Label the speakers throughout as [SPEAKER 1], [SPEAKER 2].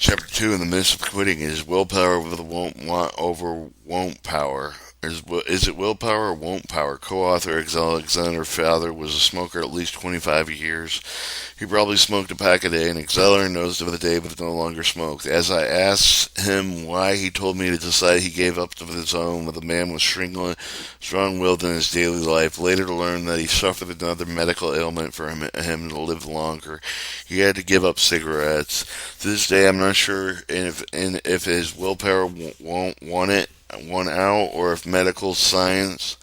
[SPEAKER 1] Chapter 2, in the midst of quitting, is willpower with the won't want over won't power. Is it willpower or won't power? Co-author Alexander Father was a smoker at least 25 years. He probably smoked a pack a day, and Exceller knows of the day but no longer smoked. As I asked him why, he told me to decide he gave up to his own, with a man with strong-willed in his daily life, later to learn that he suffered another medical ailment for him to live longer. He had to give up cigarettes. To this day, I'm not sure if his willpower won't won out, or if medical science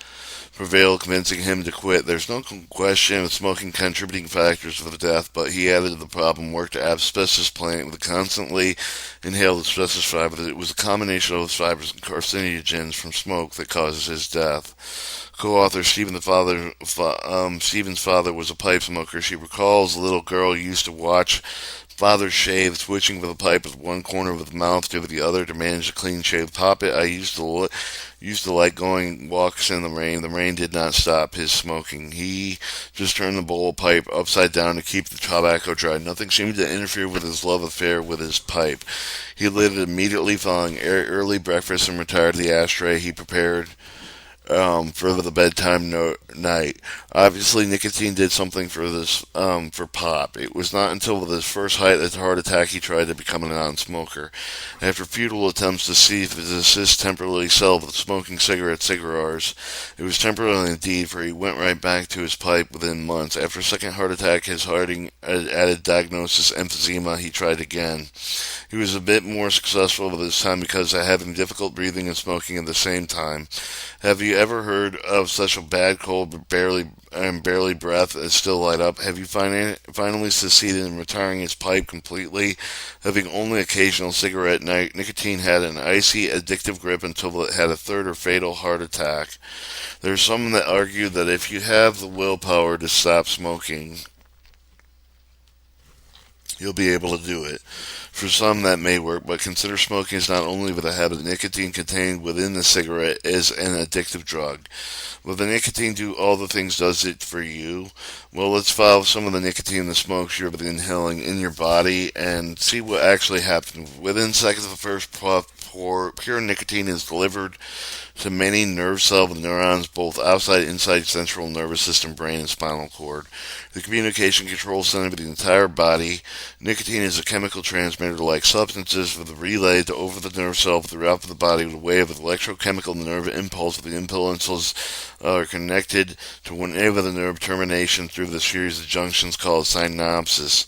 [SPEAKER 1] prevailed, convincing him to quit. There's no question of smoking contributing factors for the death, but he added to the problem, worked at asbestos plant with constantly inhaled asbestos fibers. It was a combination of those fibers and carcinogens from smoke that causes his death. Co-author Stephen's father was a pipe smoker. She recalls a little girl used to watch father shave, switching with a pipe with one corner of the mouth to the other to manage a clean shaved poppet. I used to like going walks in the rain. The rain did not stop his smoking. He just turned the bowl of pipe upside down to keep the tobacco dry. Nothing seemed to interfere with his love affair with his pipe. He lit it immediately following early breakfast and retired the ashtray he prepared for the bedtime night. Obviously, nicotine did something for this for Pop. It was not until with his first heart attack he tried to become a non-smoker. After futile attempts to see if his assist temporarily sell with smoking cigars, it was temporary indeed, for he went right back to his pipe within months. After a second heart attack, his Harding added diagnosis emphysema. He tried again. He was a bit more successful this time because of having difficult breathing and smoking at the same time. Have you ever heard of such a bad cold but barely breath is still light up? Have you finally succeeded in retiring his pipe completely? Having only occasional cigarette night, nicotine had an icy, addictive grip until it had a third or fatal heart attack. There's some that argue that if you have the willpower to stop smoking, you'll be able to do it. For some, that may work, but consider smoking is not only with a habit. Nicotine contained within the cigarette is an addictive drug. Will the nicotine do all the things does it for you? Well, let's follow some of the nicotine the smokes you're inhaling in your body and see what actually happens. Within seconds of the first puff, pure nicotine is delivered to many nerve cells and neurons, both outside and inside central nervous system, brain, and spinal cord. The communication control center of the entire body. Nicotine is a chemical transmitter-like substances with a relay to over the nerve cell throughout the body with a wave of electrochemical nerve impulse. The impulses are connected to whenever the nerve termination through the series of junctions called synapse.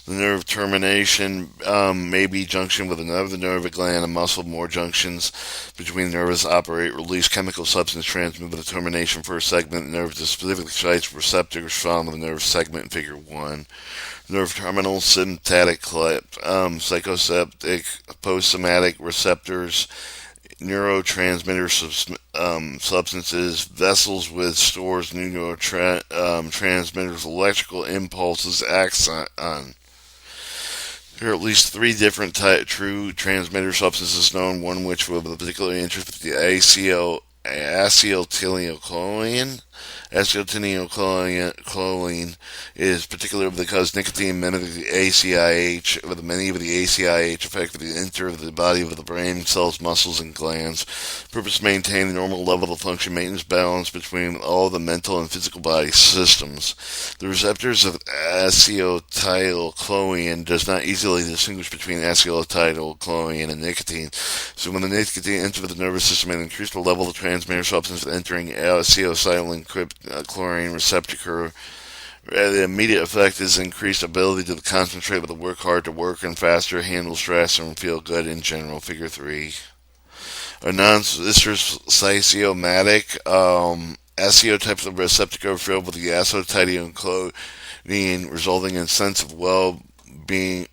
[SPEAKER 1] The nerve termination may be junction with another nerve, a gland, a muscle. More junctions between nerves operate, release chemical substance transmitted with the termination for a segment nerve to specific sites receptors found in the nerve segment in Figure 1. Nerve terminal, sympathetic clip, psychoseptic, postsomatic receptors, neurotransmitter substances, vessels with stores neurotransmitters, electrical impulses, axon. There are at least three different true transmitter substances known, one which will be particularly interested in the acetylcholine. Acetylcholine is particular because nicotine mimics the ACIH, with many of the ACIH effectively enter the body of the brain, cells, muscles, and glands. Purpose: maintain the normal level of function, maintenance balance between all the mental and physical body systems. The receptors of acetylcholine does not easily distinguish between acetylcholine and nicotine. So when the nicotine enters the nervous system and increases the level of the transmitter substance entering acetylchlorine receptor, the immediate effect is increased ability to concentrate, with the work hard, to work and faster, handle stress, and feel good in general. Figure 3. A non-cystomatic SEO type of receptor filled with the acetylcholine, resulting in a sense of well-being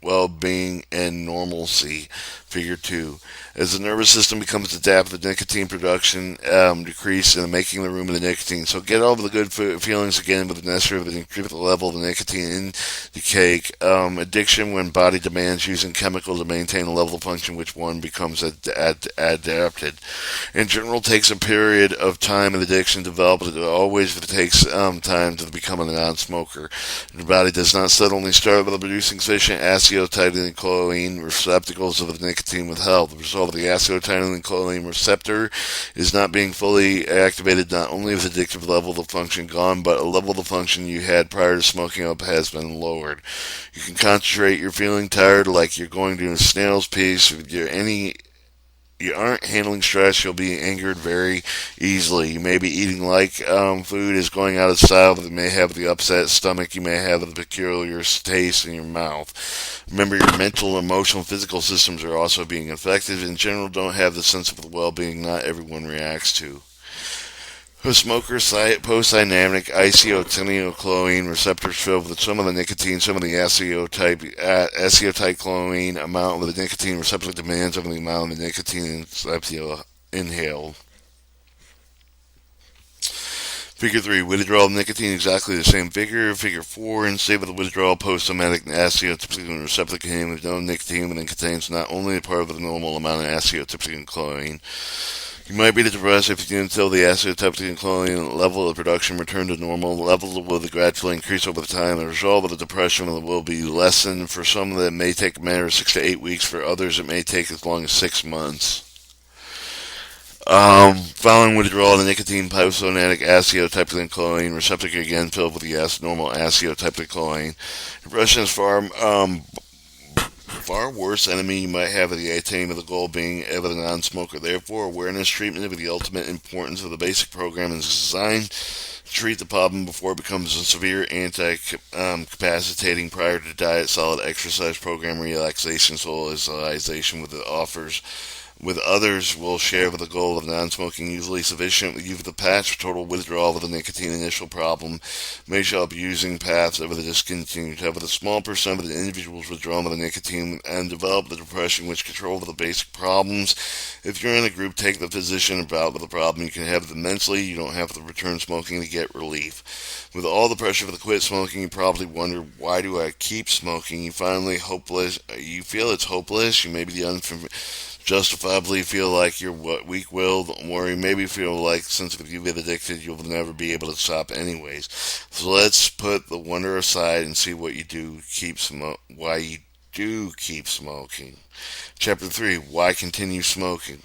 [SPEAKER 1] and normalcy. Figure 2. As the nervous system becomes adapted, the nicotine production decreases and making the room of the nicotine. So get over the good feelings again with the necessary to increase the level of the nicotine in the cake. Addiction, when body demands using chemical to maintain a level of function which one becomes adapted. In general, takes a period of time in addiction to develop. It always takes time to become a non-smoker. The body does not suddenly start with producing sufficient acetylcholine receptacles of the nicotine withheld. The result of the acetylcholine receptor is not being fully activated. Not only is the addictive level of function gone, but a level of function you had prior to smoking up has been lowered. You can concentrate. You're feeling tired, like you're going to a snail's pace. You aren't handling stress, you'll be angered very easily. You may be eating like food is going out of style, but you may have the upset stomach. You may have the peculiar taste in your mouth. Remember, your mental, emotional, physical systems are also being affected. In general, don't have the sense of well-being not everyone reacts to. A smoker's post-dynamic acetylcholine receptors filled with some of the nicotine, some of the acetylcholine amount of the nicotine receptor demands over the amount of the nicotine inhaled. Figure 3, withdrawal of nicotine, exactly the same figure. Figure 4, instead of the withdrawal post-somatic acetylcholine receptor contains with no nicotine, but it contains not only a part of the normal amount of acetylcholine. You might be depressed if you until the acetylcholine level of production return to normal. Levels will gradually increase over time. The result of the depression will be lessened. For some, that may take a matter of 6 to 8 weeks. For others, it may take as long as 6 months. Following withdrawal of the nicotine, post-somatic acetylcholine receptor again filled with the normal acetylcholine. Depression is far worse enemy you might have at the attaining of the goal being ever a non-smoker. Therefore, awareness treatment of the ultimate importance of the basic program is designed to treat the problem before it becomes a severe anti-capacitating prior to diet, solid exercise program, relaxation, socialization with the offers. With others, will share with the goal of non-smoking, usually sufficient with you for the patch for total withdrawal of the nicotine initial problem. May show up using paths over the discontinued. However, the small percent of the individuals withdrawn with the nicotine and develop the depression which control over the basic problems. If you're in a group, take the physician about with the problem. You can have it mentally. You don't have to return smoking to get relief. With all the pressure for the quit smoking, you probably wonder, why do I keep smoking? You finally hopeless. You feel it's hopeless. You may be justifiably feel like you're weak-willed, or you maybe feel like since if you get addicted, you'll never be able to stop anyways. So let's put the wonder aside and see what you do why you do keep smoking. Chapter 3, why continue smoking?